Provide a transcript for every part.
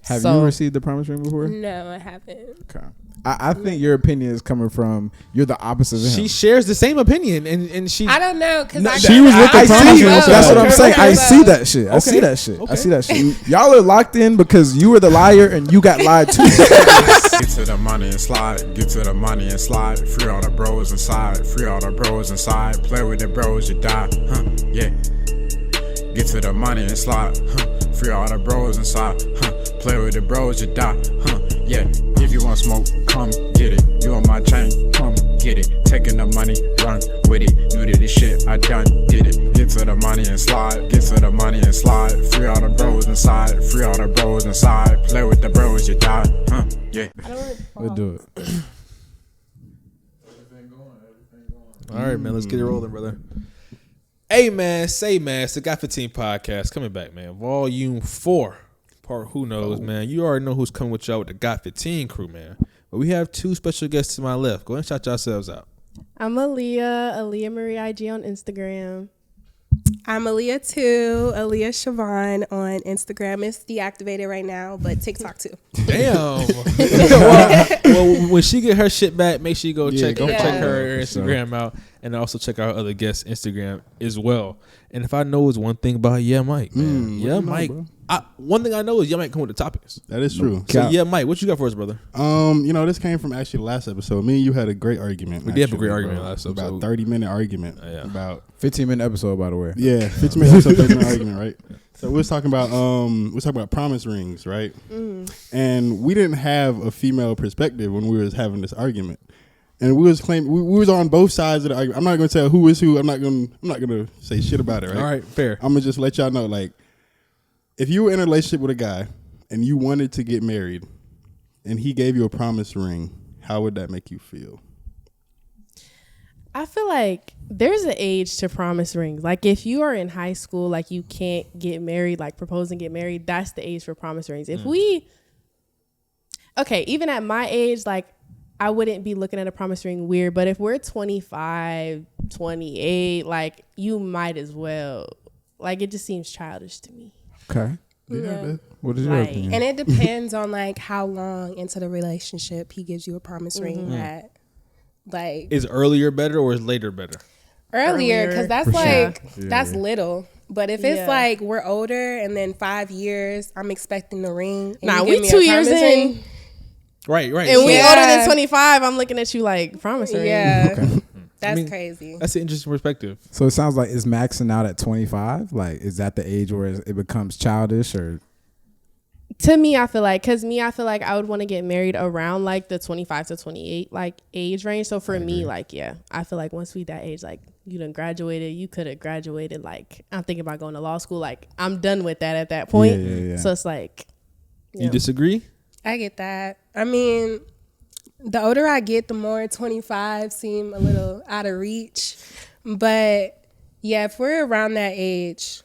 Have you received the promise ring before? No, I haven't. Okay. I think your opinion is coming from you're the opposite of him. She shares the same opinion, and she. I don't know because she was with the promise ring. That's what I'm saying. I see that shit. Okay. I see that shit. I see that shit. Y'all are locked in because you were the liar and you got lied to. Get to the money and slide. Get to the money and slide. Free all the bros inside. Free all the bros inside. Play with the bros, you die. Yeah. Get to the money and slide. Free all the bros inside. Play with the bros, you die. Yeah. If you want smoke, come get it. You on my chain, come get it. Taking the money, run with it. New to this shit, I done did it. Get to the money and slide. Get to the money and slide. Free all the bros inside. Free all the bros inside. Play with the bros, you die. Yeah. We'll do it. All right, man. Let's get it rolling, brother. Hey, man. Say, man. It's the Got 15 podcast coming back, man. Volume 4. Part who knows, man. You already know who's coming with y'all with the Got 15 crew, man. But we have two special guests to my left. Go ahead and shout yourselves out. I'm Aaliyah Marie IG on Instagram. I'm Aaliyah too. Aaliyah Siobhan on Instagram. It's deactivated right now, but TikTok too. Damn. well, when she get her shit back, make sure you go check her Instagram out, and also check our other guests' Instagram as well. And if I know is one thing about Mike, man, Mike. One thing I know is Mike come with the topics. That is true. So Mike, what you got for us, brother? This came from actually the last episode. Me and you had a great argument. We did have a great argument last episode. About 30-minute argument. Yeah. About 15-minute episode, by the way. Yeah, 15-minute episode, 30-minute argument, right? So we was talking about promise rings, right? And we didn't have a female perspective when we was having this argument. And we was claiming we was on both sides of the argument. I'm not gonna tell who is who. I'm not gonna say shit about it, right? All right, fair. I'm gonna just let y'all know, like, if you were in a relationship with a guy and you wanted to get married and he gave you a promise ring, how would that make you feel? I feel like there's an age to promise rings. Like if you are in high school, like you can't get married, like propose and get married, that's the age for promise rings. If even at my age, like I wouldn't be looking at a promise ring weird, but if we're 25, 28, like you might as well. Like it just seems childish to me. Okay. Yeah. What is your opinion? And it depends on like how long into the relationship he gives you a promise ring at. Like, is earlier better or is later better? Earlier, because that's For like sure. that's little. But if it's like we're older and then 5 years, I'm expecting the ring. Nah, we 2 years in. Right. And we older than 25. I'm looking at you like promise ring. Yeah. Okay. That's crazy. That's an interesting perspective. So it sounds like it's maxing out at 25. Like, is that the age where it becomes childish, or? To me, I feel like, I would want to get married around like the 25 to 28 like age range. So for me, like, yeah, I feel like once we that age, like you done graduated, you could have graduated. Like I'm thinking about going to law school. Like I'm done with that at that point. Yeah. So it's like, You disagree? I get that. I mean, the older I get, the more 25 seem a little out of reach. But yeah, if we're around that age,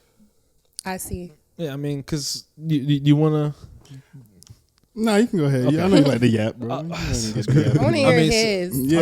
I see. Yeah, I mean, because you want to... No, you can go ahead. Okay. Yeah, I know you like the yap, bro. I want to hear his.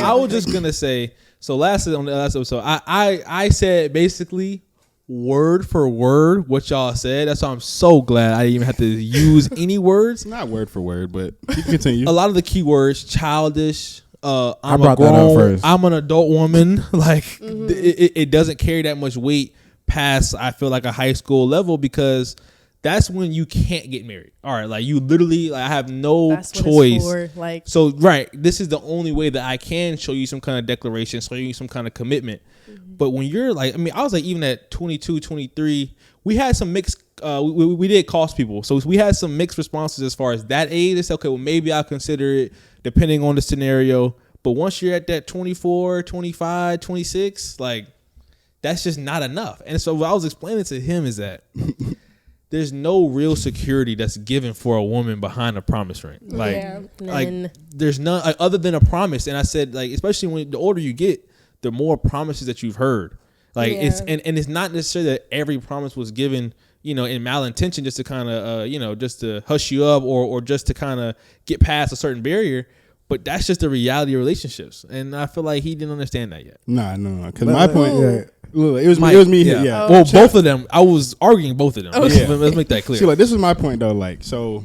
I was just going to say, so on the last episode, I said basically word for word what y'all said. That's why I'm so glad I didn't even have to use any words. Not word for word, but you can continue. A lot of the key words, childish, I brought that up first. I'm an adult woman. Like it doesn't carry that much weight past, I feel like, a high school level, because that's when you can't get married. All right, like you literally, like, I have no that's choice. What it's for, like, so right, this is the only way that I can show you some kind of declaration, show you some kind of commitment. But when you're like, I mean, I was like, even at 22, 23, we had some mixed. We did cost people, so we had some mixed responses as far as that age. It's okay, well, maybe I'll consider it depending on the scenario. But once you're at that 24, 25, 26, like, that's just not enough. And so what I was explaining to him is that there's no real security that's given for a woman behind a promise ring. Like there's none, like, other than a promise. And I said, like, especially when the older you get, the more promises that you've heard. Like it's and it's not necessarily that every promise was given, in malintention, just to kind of just to hush you up or just to kind of get past a certain barrier. But that's just the reality of relationships, and I feel like he didn't understand that yet. No. Because my point, look, it was Mike, me. Yeah. Well, both of them. I was arguing both of them. Let's make that clear. See, like this is my point though. Like, so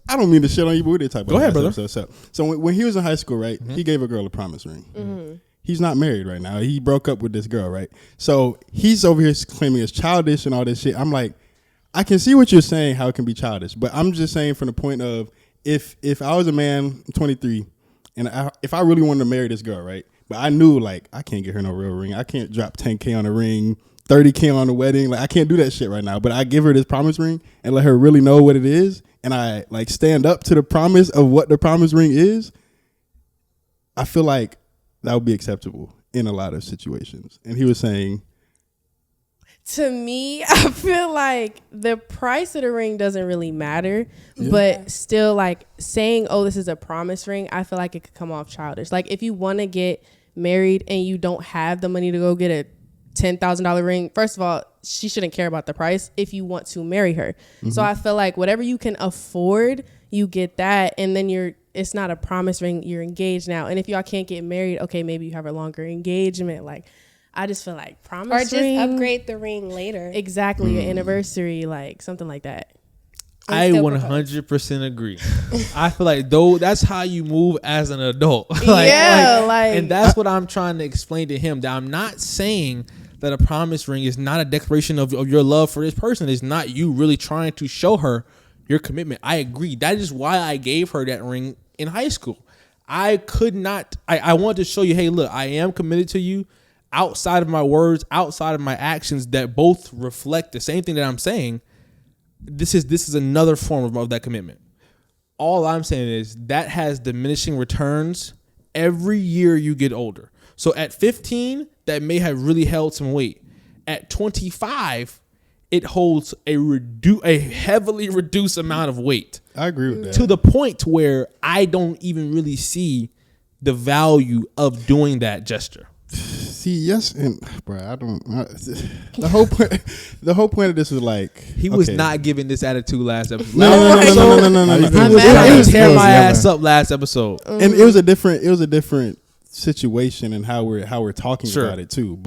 I don't mean to shit on you, but we did talk about. Go ahead, brother. So when he was in high school, right, he gave a girl a promise ring. He's not married right now. He broke up with this girl, right? So he's over here claiming it's childish and all this shit. I'm like, I can see what you're saying, how it can be childish, but I'm just saying from the point of if I was a man, I'm 23, and if I really wanted to marry this girl, right? But I knew like I can't get her no real ring. I can't drop 10K on a ring, 30K on the wedding. Like I can't do that shit right now. But I give her this promise ring and let her really know what it is, and I like stand up to the promise of what the promise ring is. I feel like that would be acceptable in a lot of situations. And he was saying, to me, I feel like the price of the ring doesn't really matter, but still like saying, oh, this is a promise ring, I feel like it could come off childish. Like if you want to get married and you don't have the money to go get a $10,000 ring, first of all, she shouldn't care about the price if you want to marry her. So I feel like whatever you can afford, you get that, and then it's not a promise ring, you're engaged now. And if y'all can't get married, okay, maybe you have a longer engagement. Like I just feel like promise or just ring, upgrade the ring later. exactly, your anniversary, like something like that. I 100% agree. I feel like though that's how you move as an adult. And that's what I'm trying to explain to him, that I'm not saying that a promise ring is not a declaration of your love for this person. It's not you really trying to show her your commitment. I agree. That is why I gave her that ring in high school. I could not, I wanted to show you, hey, look, I am committed to you outside of my words, outside of my actions that both reflect the same thing that I'm saying. This is another form of that commitment. All I'm saying is that has diminishing returns every year you get older. So at 15, that may have really held some weight. At 25, it holds a heavily reduced amount of weight. I agree with that. To the point where I don't even really see the value of doing that gesture. See, yes, and bro, the whole point of this was like He was not giving this attitude last episode. No. He was tearing my ass up last episode. And it was a different situation and how we're talking about it too.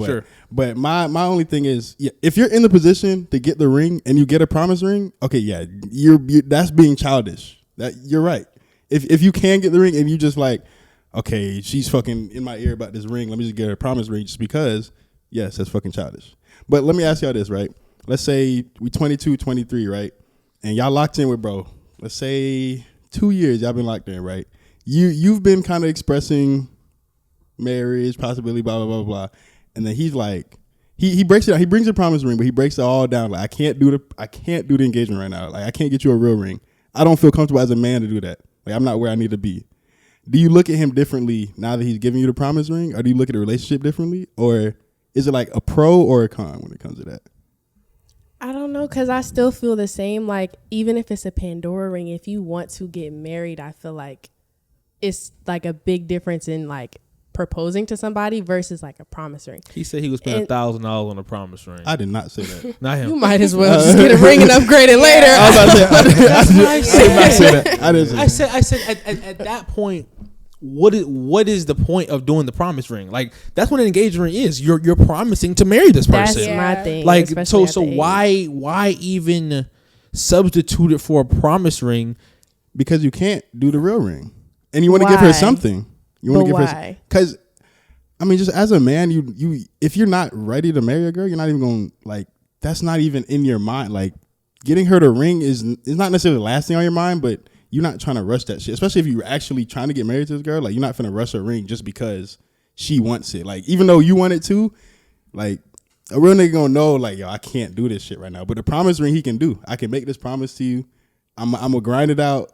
But my only thing is, if you're in the position to get the ring and you get a promise ring, okay, yeah, you're that's being childish. That you're right. If you can get the ring and you just like, okay, she's fucking in my ear about this ring, let me just get her a promise ring just because, yes, that's fucking childish. But let me ask y'all this, right? Let's say we 22, 23, right? And y'all locked in with bro. Let's say 2 years y'all been locked in, right? You've been kind of expressing marriage, possibility, blah, blah, blah, blah. And then he's like, he breaks it out. He brings a promise ring, but he breaks it all down. Like, I can't do the engagement right now. Like, I can't get you a real ring. I don't feel comfortable as a man to do that. Like, I'm not where I need to be. Do you look at him differently now that he's giving you the promise ring? Or do you look at the relationship differently? Or is it like a pro or a con when it comes to that? I don't know, because I still feel the same. Like, even if it's a Pandora ring, if you want to get married, I feel like it's like a big difference in like proposing to somebody versus like a promise ring. He said he would spend $1,000 on a promise ring. I did not say that. Not him. You might as well just get a ring and upgrade it later. I said at that point, what is the point of doing the promise ring? Like, that's what an engagement ring is. You're promising to marry this person. That's my thing. Like, so why even substitute it for a promise ring? Because you can't do the real ring, and you want to give her something. You want to give her, because I mean, just as a man, you if you're not ready to marry a girl, you're not even going to, like, that's not even in your mind. Like, getting her the ring is not necessarily the last thing on your mind, but you're not trying to rush that shit. Especially if you're actually trying to get married to this girl, like, you're not finna rush her ring just because she wants it. Like, even though you want it too, like, a real nigga gonna know, like, yo, I can't do this shit right now. But the promise ring he can do. I can make this promise to you. I'm gonna grind it out.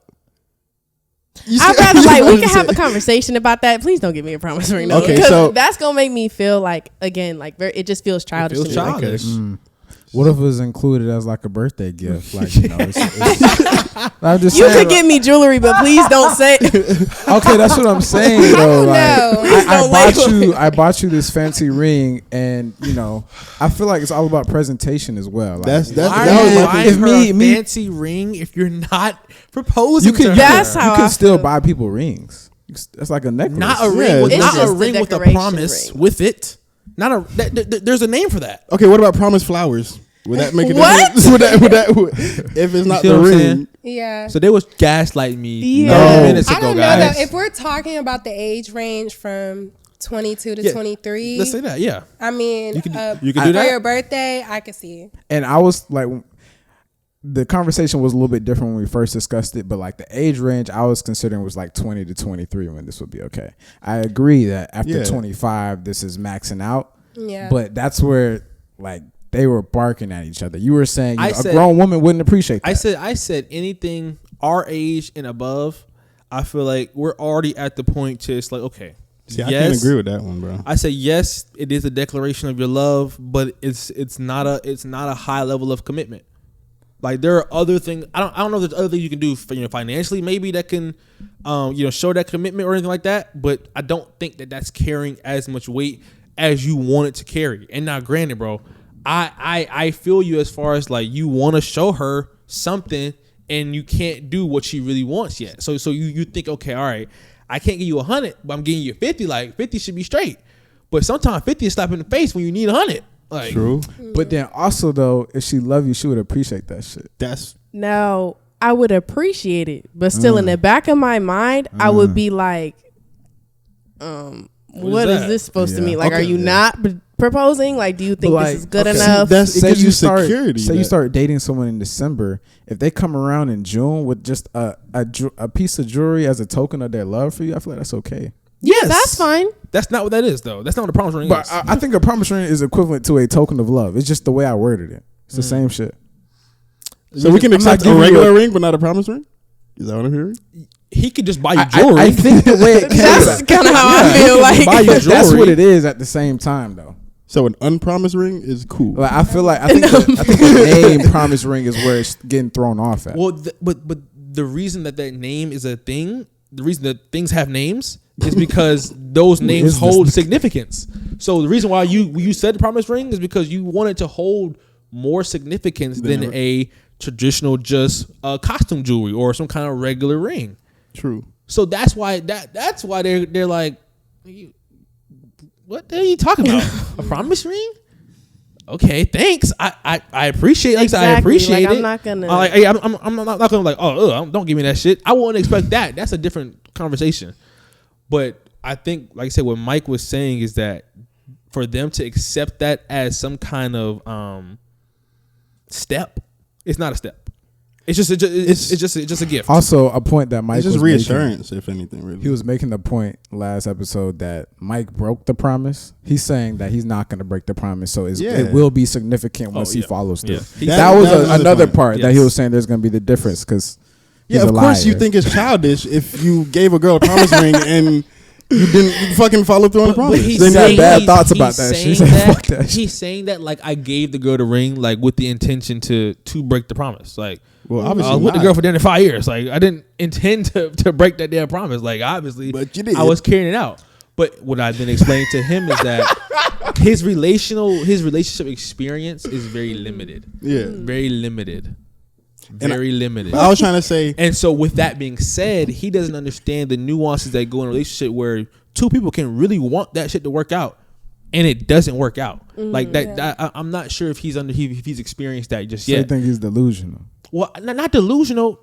I'd rather, like, we can have a conversation about that. Please don't give me a promise ring, though. Okay, because so that's gonna make me feel like, again, like, it just feels childish. It feels childish. Okay. What if it was included as like a birthday gift? Like, you know, I'm just You saying, could get me jewelry, but please don't say. okay, that's what I'm saying. Though. don't Like, know. I bought you this fancy ring, and you know, I feel like it's all about presentation as well. Like, That's Why that are was you my buying thing. her me- a me- fancy ring if you're not proposing you can. to her? That's how you can I still feel. buy people rings. That's like a necklace. Not a ring Yeah, with it's not a just a ring with a decoration promise ring. with it. Not a. There's a name for that. Okay, what about promise flowers? Would that make a What? difference? If it's not see the what I'm ring? saying? Yeah. So they was gaslighting me Yeah. 30 minutes I ago, don't know guys. though. If we're talking about the age range from 22 to Yeah, 23, Let's say that. Yeah. I mean, You can do for that? your birthday, I could see it. And I was like, the conversation was a little bit different when we first discussed it, but like the age range I was considering was like 20 to 23 when this would be okay. I agree that after Yeah. 25, this is maxing out. Yeah. But that's where like they were barking at each other. You were saying I a said- grown woman wouldn't appreciate that. I said anything our age and above. I feel like we're already at the point to it's like, okay, See, I can't agree with that one, bro. I say yes, it is a declaration of your love, but it's not a high level of commitment. Like there are other things. I don't know if there's other things you can do for, financially maybe that can show that commitment or anything like that. But I don't think that that's carrying as much weight as you want it to carry. And now, granted, bro, I feel you as far as like you want to show her something and you can't do what she really wants yet. So you think, okay, all right, I can't give you 100, but I'm giving you 50. Like 50 should be straight. But sometimes 50 is slap in the face when you need 100. Like, True. But then also though, if she loved you, she would appreciate that shit. That's Now, I would appreciate it, but still in the back of my mind, I would be like, what is that? this supposed to Yeah. mean? Like, Okay, are you yeah. not proposing? Like, do you think But, this is good okay. enough? That's it gives you security. Say you that- start dating someone in December. If they come around in June with just a piece of jewelry as a token of their love for you, I feel like that's okay. yes, That's fine. That's not what that is, though. That's not what a promise ring But is. I think a promise ring is equivalent to a token of love. It's just the way I worded it. It's the same shit. So we can I'm not accept a giving you regular ring, but not a promise ring. Is that what I'm hearing? He could just buy you jewelry. I think the way it came That's kind of how I feel like. buy you that's jewelry. what it is at the same time though. So an unpromised ring is cool. Like I feel like I think the name promise ring is where it's getting thrown off at. Well, but the reason that name is a thing, the reason that things have names is because those names is this hold nigga? significance. So the reason why you said the promise ring is because you wanted to hold more significance than a traditional just costume jewelry or some kind of regular ring. True. So that's why they're like, what the hell are you talking about? A promise ring? Okay, thanks. I appreciate. Like I said, I Exactly. appreciate Like, it. I'm not gonna- Like, hey, I'm not gonna like. Oh, don't give me that shit. I wouldn't expect that. That's a different conversation. But I think, like I said, what Mike was saying is that for them to accept that as some kind of step, it's not a step. It's just a gift. Also, a point that Mike It's just was making- reassurance, if anything, really. He was making the point last episode that Mike broke the promise. He's saying that he's not going to break the promise, so Yeah. it will be significant once he yeah. follows through. Yeah. That was another another point. part that he Yes. was saying there's going to be the difference because Yeah, of course you think it's childish if you gave a girl a promise ring and you didn't fucking follow through on the promise. he's Then you have saying- bad he's- thoughts about he's that saying shit. Fuck that shit. He's saying that like I gave the girl the ring like with the intention to break the promise. Like, Well, I obviously was with the not. girl for damn 5 years. Like, I didn't intend to break that damn promise. Like, obviously, But you did. I was carrying it out. But what I've been explaining to him is that his relationship experience is very limited. Yeah. Very limited. And Very limited. I was trying to say, And so, with that being said, he doesn't understand the nuances that go in a relationship where two people can really want that shit to work out, and it doesn't work out. Like that. I'm not sure if he's experienced that just So you yet. think he's delusional. Well, not delusional,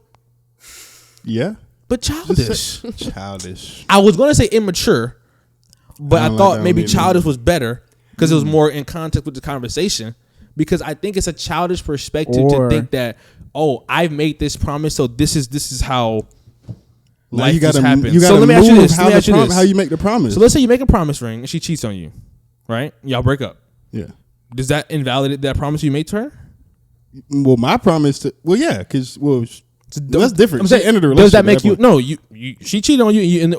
yeah, but childish. childish. I was gonna say immature, but I I don't like thought that maybe one either. childish was better because it was more in context with the conversation. Because I think it's a childish perspective Or- to think that, oh, I've made this promise, so this is how Now life you just gotta happens. you So gotta let me ask you move this. Let me ask you this. how you make the promise. So let's say you make a promise ring and she cheats on you, right? Y'all break up. Yeah. Does that invalidate that promise you made to her? Well, my promise to that's different. I'm She saying, ended the does that relationship make at you? point. No, you she cheated on you,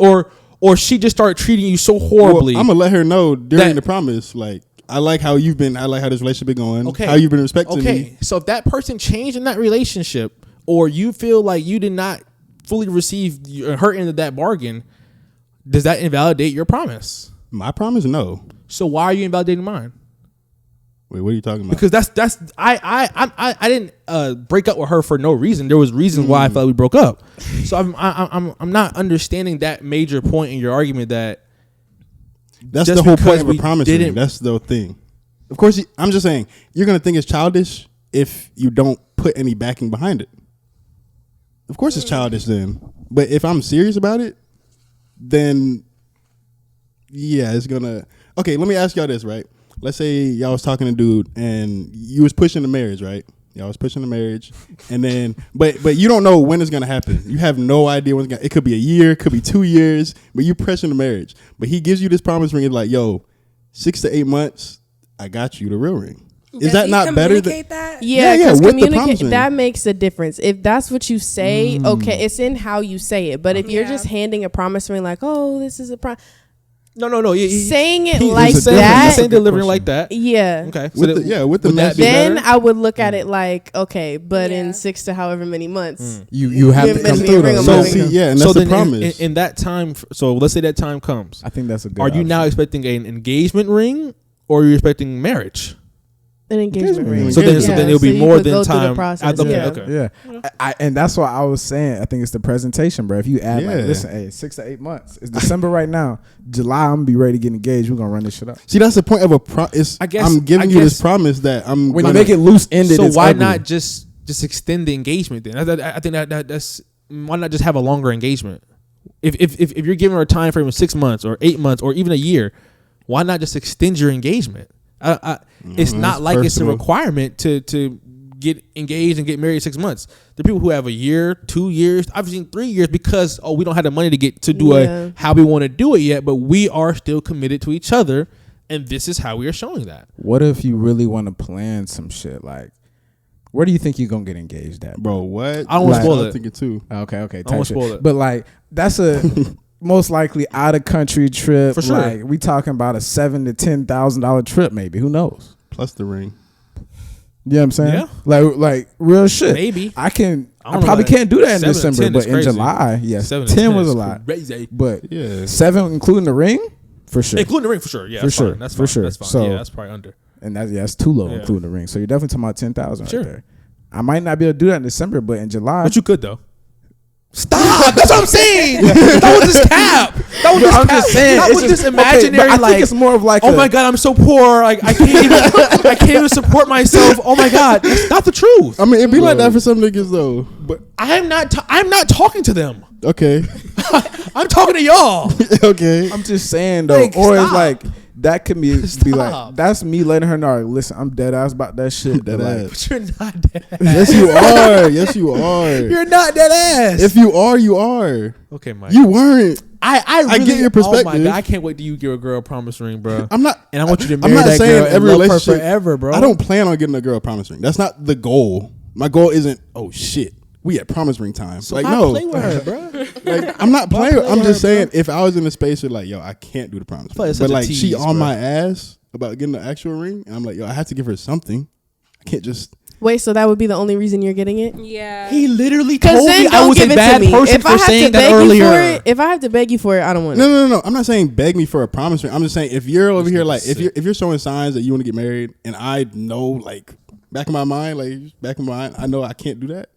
or she just started treating you so horribly. Well, I'm gonna let her know during That- the promise, like I like how you've been. I like how this relationship been going. Okay. How you've been respecting Okay, me. so if that person changed in that relationship, or you feel like you did not fully receive her end of that bargain, does that invalidate your promise? My promise, no. So why are you invalidating mine? Wait, what are you talking about? Because that's I didn't break up with her for no reason. There was reasons why I felt we broke up. So I'm not understanding that major point in your argument that that's just the whole because point of a we promise didn't- ring. That's the thing. Of course, I'm just saying you're gonna think it's childish if you don't put any backing behind it. Of course, it's childish then. But if I'm serious about it, then yeah, it's gonna. Okay, let me ask y'all this, right? Let's say y'all was talking to dude and you was pushing the marriage, right? Y'all was pushing the marriage, and then but you don't know when it's gonna happen. You have no idea when it's gonna. It could be a year, it could be 2 years, but you pressing the marriage. But he gives you this promise ring. It's like, yo, 6 to 8 months, I got you the real ring. Is Does that he not better than? communicate that? Yeah, Yeah, because with the promise ring. that makes a difference. If that's what you say, okay, it's in how you say it. But if you're Yeah. just handing a promise ring like, oh, this is a promise, no. saying it he- like he's a- that, saying delivering like that. yeah. Okay. With the would that message. be Then better? I would look at it like, okay, but Yeah. in 6 to however many months, You have to You're come missing through the ring though. on So my So see, ring. yeah, and so that's the then promise. in that time, so let's say that time comes. I think that's a good. Are you now option. expecting an engagement ring, or are you expecting marriage? an engagement ring. So then it'll be you more could than go through the time. process, Okay, yeah. okay. Yeah, and that's what I was saying. I think it's the presentation, bro. If you add Yeah. like, listen, hey, 6 to 8 months. It's December right now. July, I'm gonna be ready to get engaged. We're gonna run this shit up. See, that's the point of a promise. I guess- I'm giving I you this guess- promise that I'm. When you gonna- make it loose ended, So it's why ugly. not just extend the engagement then? I think that's why not just have a longer engagement? If you're giving her a time frame of 6 months or 8 months or even a year, why not just extend your engagement? It's not that's like it's a personal. requirement to get engaged and get married 6 months. There are people who have a year, 2 years, I've seen 3 years because we don't have the money to do Yeah. how we want to do it yet, but we are still committed to each other, and this is how we are showing that. What if you really want to plan some shit? Like, where do you think you're gonna get engaged at, bro. What? I don't wanna Like- spoil I'm it. thinking too. Okay, I won't type shit. spoil it. But like, that's a most likely out of country trip. For sure. Like, we talking about a $7,000 to $10,000 trip, maybe. Who knows? Plus the ring. You know what I'm saying? Yeah. Like real shit. Maybe. I I don't know probably about can't do that in 7 to December, 10 but is in crazy. July, yes, 7 to 10 10 was is a lot. crazy. Yeah. But 7, including the ring, for sure. Including the ring for sure. Yeah, For that's sure. Fine. That's For fine. sure. That's fine. So- Yeah, that's probably under. And that's too low, Yeah. including the ring. So you're definitely talking about 10,000 Sure. right there. I might not be able to do that in December, but in July, But you could though. Stop! That's what I'm saying. That was just cap. That was just I'm cap. just saying, That it's was just- just okay, but imaginary. I think like, it's more of like oh a- my god, I'm so poor. Like I can't even support myself. Oh my god, that's not the truth. I mean, it'd be like that for some niggas though. But I'm not talking to them. okay, I'm talking to y'all. okay. I'm just saying though, Like, or it's stop. like that could be like Stop. that's me letting her know. Like, listen, I'm dead ass about that shit. Dead but like, ass. But you're not dead. Yes, you are. Yes, you are. You're not dead ass. If you are, you are. okay, Mike. You weren't. I really, get your Oh my perspective. god, I can't wait till you give a girl a promise ring, bro. I'm not. And I want you to I'm marry not that saying girl and every love her relationship forever, bro. I don't plan on getting a girl a promise ring. That's not the goal. My goal isn't. Oh shit, we at promise ring time. So like I no, play with her, bro. like, I'm not playing. play I'm with just her, saying if I was in a space where like, yo, I can't do the promise, feel like ring. it's But such a like she tease, on bro. my ass about getting the actual ring, and I'm like, yo, I have to give her something. I can't just. Wait, so that would be the only reason you're getting it? Yeah. He literally Because told me then I don't was a give it to bad me. person If I for have saying to that beg earlier. you for it, if I have to beg you for it, I don't want it. No. I'm not saying beg me for a promise ring. I'm just saying if you're over here like if you're showing signs that you want to get married, and I know like back in my mind, I know I can't do that.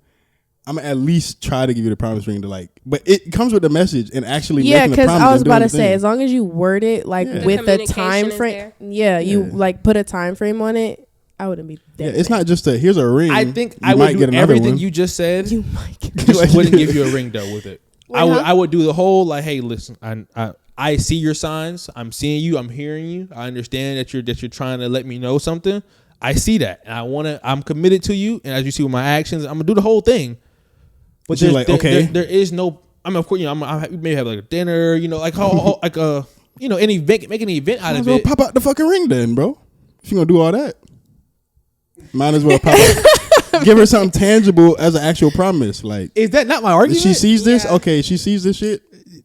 I'm gonna at least try to give you the promise ring to like, but it comes with the message and actually Yeah, making the because promise. I was and about doing to the say, thing. as long as you word it like Yeah. The with a communication time is frame, there. yeah, you Yeah. like put a time frame on it. I wouldn't be. Yeah, Dead it's not just a here's a ring. I think You I might would get do another everything one. you just said. You might get Just wouldn't give you a ring though with it. Wait, I would huh? I would do the whole like, hey, listen, I see your signs. I'm seeing you. I'm hearing you. I understand that you're trying to let me know something. I see that, and I'm committed to you. And as you see with my actions, I'm gonna do the whole thing. But You're there's- like, okay. there is no. I mean, of course, we may have like a dinner, like like an event, make an event out Might as of well it. pop out the fucking ring then, bro. If you gonna do all that, might as well pop out. Give her something tangible as an actual promise. Like Is that not my argument? she sees this, Yeah. okay. She sees this shit.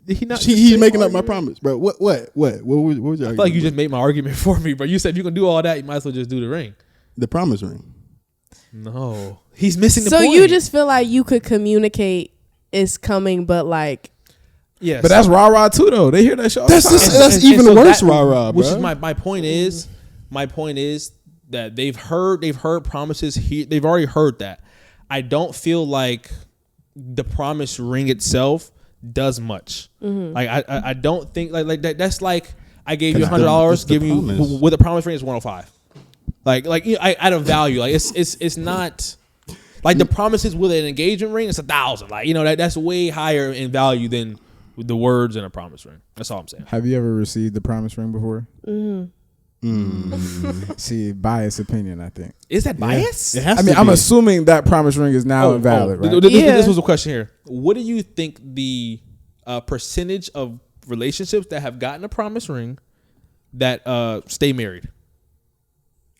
He's making up my promise, bro. What was your argument? I feel like you just made my argument for me, bro. You said if you can do all that, you might as well just do the ring. The promise ring. No, he's missing the So point. you just feel like you could communicate it's coming, but like, yes, But that's rah rah too, though. They hear that shit all the time. That's even worse, rah-rah, Which bro. is my point is that they've heard promises here. They've already heard that. I don't feel like the promise ring itself does much. Like I don't think like that. That's like I gave you $100, giving you with a promise ring is 105. Like you know, I add a value. Like it's not like the promises with an engagement ring. It's 1,000. Like you know that's way higher in value than the words in a promise ring. That's all I'm saying. Have you ever received the promise ring before? See, biased opinion, I think. Is that bias? It has I to mean, I'm be. assuming that promise ring is now invalid, right? This was a question here. What do you think the percentage of relationships that have gotten a promise ring that stay married?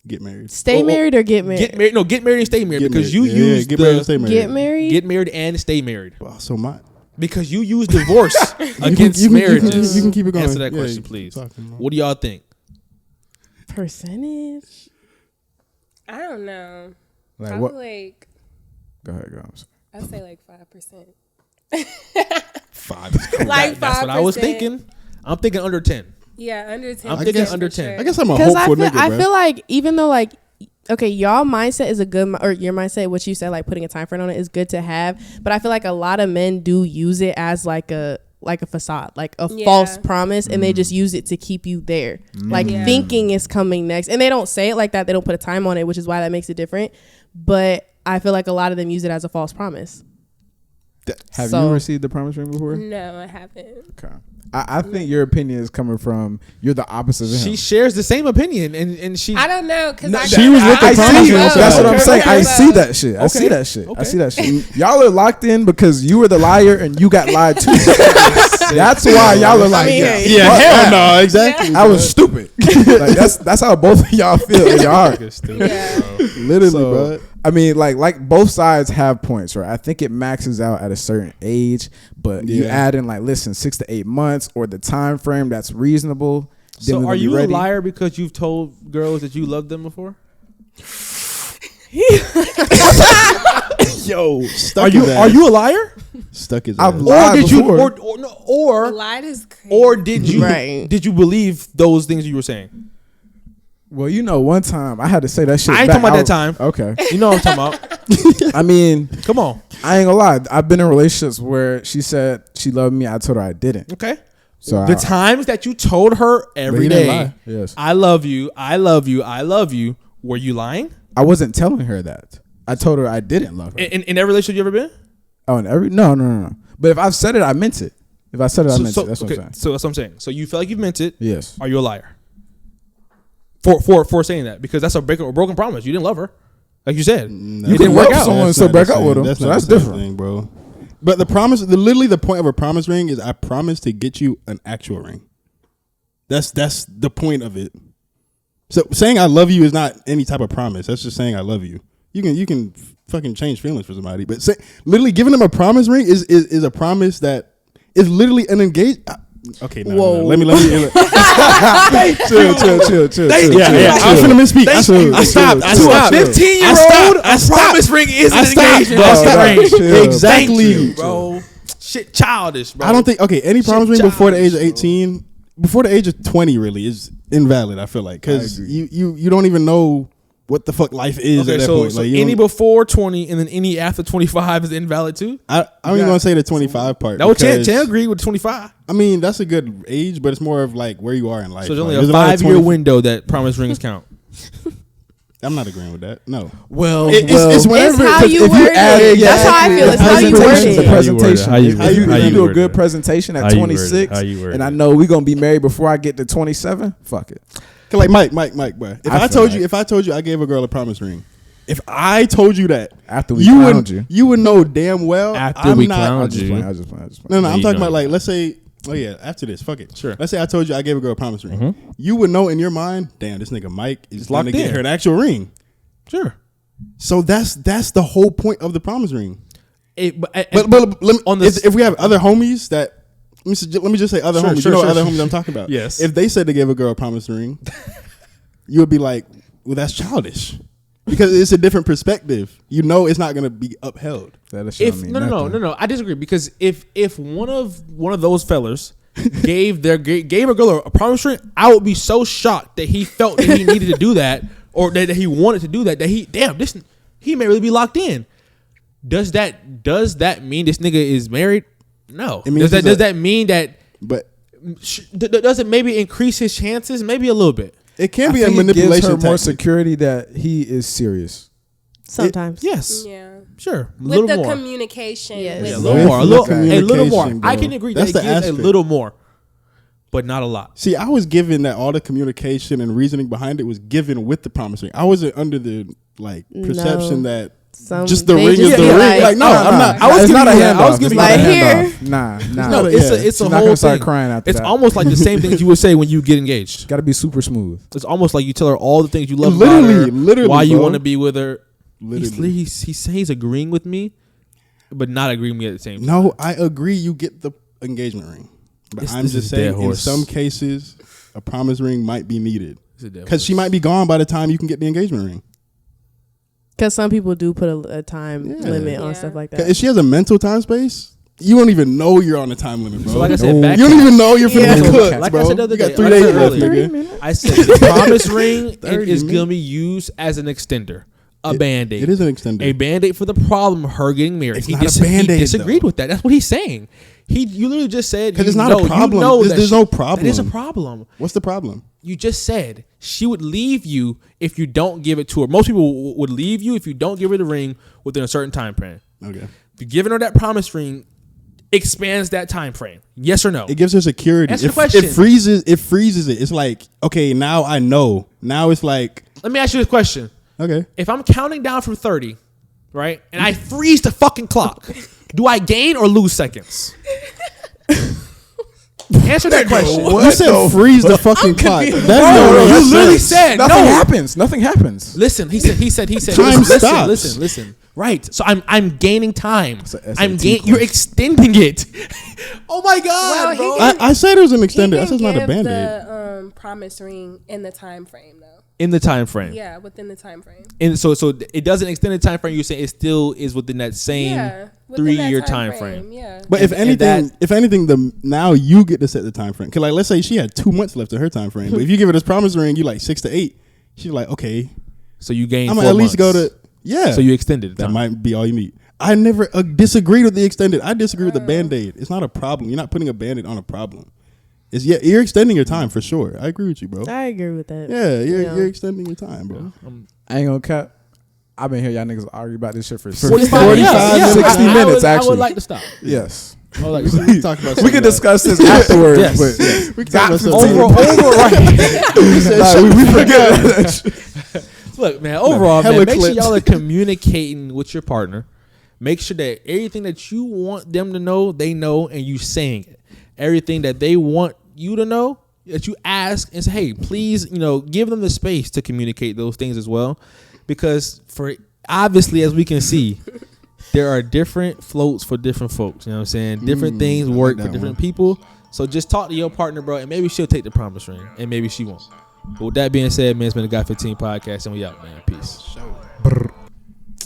Get married. stay married or get married? Get married. No, get married and stay married Get because married. you use get married and stay married. Get married. get married and stay married Well, so my because you use divorce against you marriages. You can keep it going. Answer that Yeah, question, you please. talking, man. What do y'all think? Percentage. I don't know. Like Probably what? like Go ahead, go. I'm sorry. I'd say like 5%. 5 is cool. Like 5%. That's what I was thinking. I'm thinking under 10. Yeah, under 10. I'm thinking for under sure. 10. I guess I'm a Because hopeful nigga, I bro. feel like even though like, okay, y'all mindset is a good, or your mindset, what you said, like putting a time frame on it is good to have. But I feel like a lot of men do use it as like a facade, like a false promise, and they just use it to keep you there, like thinking it's coming next. And they don't say it like that. They don't put a time on it, which is why that makes it different. But I feel like a lot of them use it as a false promise. Have So- you received the promise ring before? No, I haven't. Okay. I think your opinion is coming from you're the opposite of him. She shares the same opinion, and she. I don't know because she was with the promise ring. That's what I'm Okay. saying. I Okay. see that shit. I see that shit. I see that shit. Y'all are locked in because you were the liar and you got lied to. That's why y'all are like, mean, Yeah, fuck hell that. no, exactly. I was stupid. Like that's how both of y'all feel in your heart. Yeah. literally, So, bro. I mean, like both sides have points, right? I think it maxes out at a certain age, but you Yeah. add in like, listen, 6 to 8 months or the time frame that's reasonable. then So we're are gonna be you ready. a liar because you've told girls that you loved them before? Yo, stuck Are you his ass. are you a liar? Stuck his I've ass. lied Or did you before. or Lied is crazy. or did you Right. did you believe those things you were saying? Well, you know, one time I had to say that shit. I ain't back. talking about that time. Okay. You know what I'm talking about. I mean, Come on. I ain't gonna lie. I've been in relationships where she said she loved me. I told her I didn't. Okay. So The times that you told her But every you didn't day, lie. Yes. I love you, I love you, I love you. Were you lying? I wasn't telling her that. I told her I didn't love her. In every relationship you ever been? Oh, and every no. But if I've said it, I meant it. If I said it, I meant it. That's what I'm saying. So that's what I'm saying. So you feel like you've meant it. Yes. Are you a liar? For saying that, because that's a broken promise. You didn't love her, like you said. You It can didn't work love out. someone That's so not break the up with same. them. So not that's the same different. thing, bro. But the promise, literally the point of a promise ring is I promise to get you an actual ring. That's the point of it. So saying I love you is not any type of promise. That's just saying I love you. You can fucking change feelings for somebody, but literally giving them a promise ring is a promise that is literally an engage. Okay, no, Whoa. no. Let me. Chill. Yeah. I'm finna misspeak. I stopped. To a 15-year-old, I a stopped. promise ring is an I stopped, engagement bro. ring. Chill. Exactly. Thank you, bro. Shit, childish, bro. I don't think any promise Shit ring before the age of childish, 18, before the age of 20 really is invalid. I feel like because I agree. you don't even know what the fuck life is Okay, at that so, point. so Like you any don't- before 20 and then any after 25 is invalid too. I ain't even gonna say the 25 part. That would because, Chan agreed with 25. I mean, that's a good age, but it's more of like where you are in life. So there's only Like, a lot of 5-year 20 window that promise rings count. I'm not agreeing with that. No. Well, It's whenever how you if word add- it. That's how I feel. It's how you word presentation, the it. presentation. How you If word it. you How you do a word good it. presentation How at you word it. 26, How you word and it. I know we're gonna be married before I get to 27. Fuck it. Like Mike, bro. If I I feel told like- you, if I told you I gave a girl a promise ring, if I told you that After we you clowned would, you. would know damn well After I'm we not. clowned I just you. playing. I just playing. No, Yeah, I'm you talking know about like that. let's say, oh yeah, after this, fuck it. Sure. Let's say I told you I gave a girl a promise ring. Mm-hmm. You would know in your mind, damn, this nigga Mike is locked gonna get in. her an actual ring. Sure. So that's the whole point of the promise ring. But But let me, on this- if we have other homies that let me just say other homies. You know other homies I'm talking about. Yes. If they said they gave a girl a promise ring, you would be like, well, that's childish. Because it's a different perspective. You know it's not going to be upheld. No. I disagree because if one of those fellas gave a girl a promise ring, I would be so shocked that he felt that he needed to do that or that he wanted to do that he may really be locked in. Does that mean this nigga is married? No. Does that mean that? But does it maybe increase his chances? Maybe a little bit. It can be a manipulation. It gives her more tactic. security that he is serious. Sometimes. Yes. Yeah. Sure. A With little the more. communication. Yes. with Yeah, a the- little more. A little more. Communication, bro. I can agree That's that it the gives a aspect. little more, but not a lot. See, I was given that all the communication and reasoning behind it was given with the promise ring. I wasn't under the perception that just the they ring just is the be ring. like- Like, no, I'm not. I was It's giving not a you that. I was handoff. giving It's you not a that. handoff. Nah. No, Yeah. it's a She's not whole gonna start thing. crying after It's that. almost like the same thing that you would say when you get engaged. Got to be super smooth. It's almost like you tell her all the things you love Literally, about her, literally, why you bro. want to be with her. Literally. He's saying he's agreeing with me, but not agreeing with me at the same time. No, I agree. You get the engagement ring, but This I'm is just a dead saying in horse. some cases a promise ring might be needed It's a dead because she might be gone by the time you can get the engagement ring. Because some people do put a time Yeah. limit on Yeah. stuff like 'Cause that. if she has a mental time space, you don't even know you're on the time limit, bro. So like I said, back you don't even know you're Yeah. finna be cooked, Like I bro. said the other You got day, 3 like I days said left, earlier. nigga. I said the promise ring 30 is minutes. going to be used as an extender, a Band-Aid. It is an extender. A Band-Aid for the problem of her getting married. It's He not a dis- Band-Aid, He disagreed though. with that. That's what he's saying. You literally just said 'Cause you it's not a know- problem. You know There's no problem. That is a problem. What's the problem? You just said she would leave you if you don't give it to her. Most people would leave you if you don't give her the ring within a certain time frame. Okay. If you're giving her that promise ring, expands that time frame. Yes or no? It gives her security. Answer the It question. freezes it. It's like, okay, now I know. Now it's like, Let me ask you this question. okay. If I'm counting down from 30, right, and I freeze the fucking clock, do I gain or lose seconds? Answer that question. You said freeze the fucking clock. That's Bro, no you literally sense. said Nothing no. happens. Nothing happens. Listen, he said. Time listen, stops. Listen. Right. So I'm gaining time. It's a I'm SAT You're question. extending it. Oh my god, Well, bro. he I said it was an He extender. I can said it's not a give Band-Aid. the promise ring in the time frame though. In the time frame. Yeah, within the time frame. And so it doesn't extend the time frame. You're saying it still is within that same Yeah, within that 3-year time frame. Yeah. But And if anything, now you get to set the time frame. Cause like, let's say she had 2 months left in her time frame, but if you give her this promise ring, you like 6 to 8. She's like, okay, So you gain. I'm 4 gonna at least months. go to yeah. So you extended the that time. might be all you need. I never disagreed with the extended. I disagree with the Band-Aid. It's not a problem. You're not putting a Band-Aid on a problem. You're extending your time for sure. I agree with you, bro. I agree with that. Yeah, You you're know. extending your time, bro. I ain't gonna cap. I've been here, y'all niggas argue about this shit for 45 45 minutes. 60 I minutes, would, actually. I would like to stop. Yes. I would like to stop. We talk about We can discuss this afterwards, Yes, but yes. We can talk about Got something. Overall, right. we forget that. Look, man. Overall, hella man. Make sure clips. y'all are communicating with your partner. Make sure that everything that you want them to know, they know, and you saying it. Everything that they want you to know, that you ask and say, hey, please, give them the space to communicate those things as well, because for obviously, as we can see, there are different floats for different folks. You know what I'm saying? Different things work that for different one. people. So just talk to your partner, bro, and maybe she'll take the promise ring, and maybe she won't. But with that being said, man, it's been the Guy 15 podcast, and we out, man. Peace.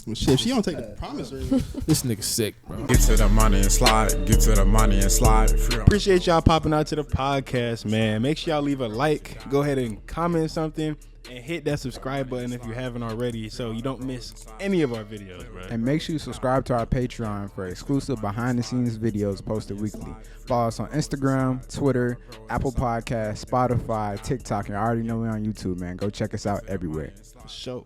Well, shit, if she don't take the promise ring. This nigga's sick, bro. Get to the money and slide. Get to the money and slide. Appreciate y'all popping out to the podcast, man. Make sure y'all leave a like. Go ahead and comment something. And hit that subscribe button if you haven't already so you don't miss any of our videos, bro. And make sure you subscribe to our Patreon for exclusive behind-the-scenes videos posted weekly. Follow us on Instagram, Twitter, Apple Podcasts, Spotify, TikTok, and I already know we're on YouTube, man. Go check us out everywhere. Show.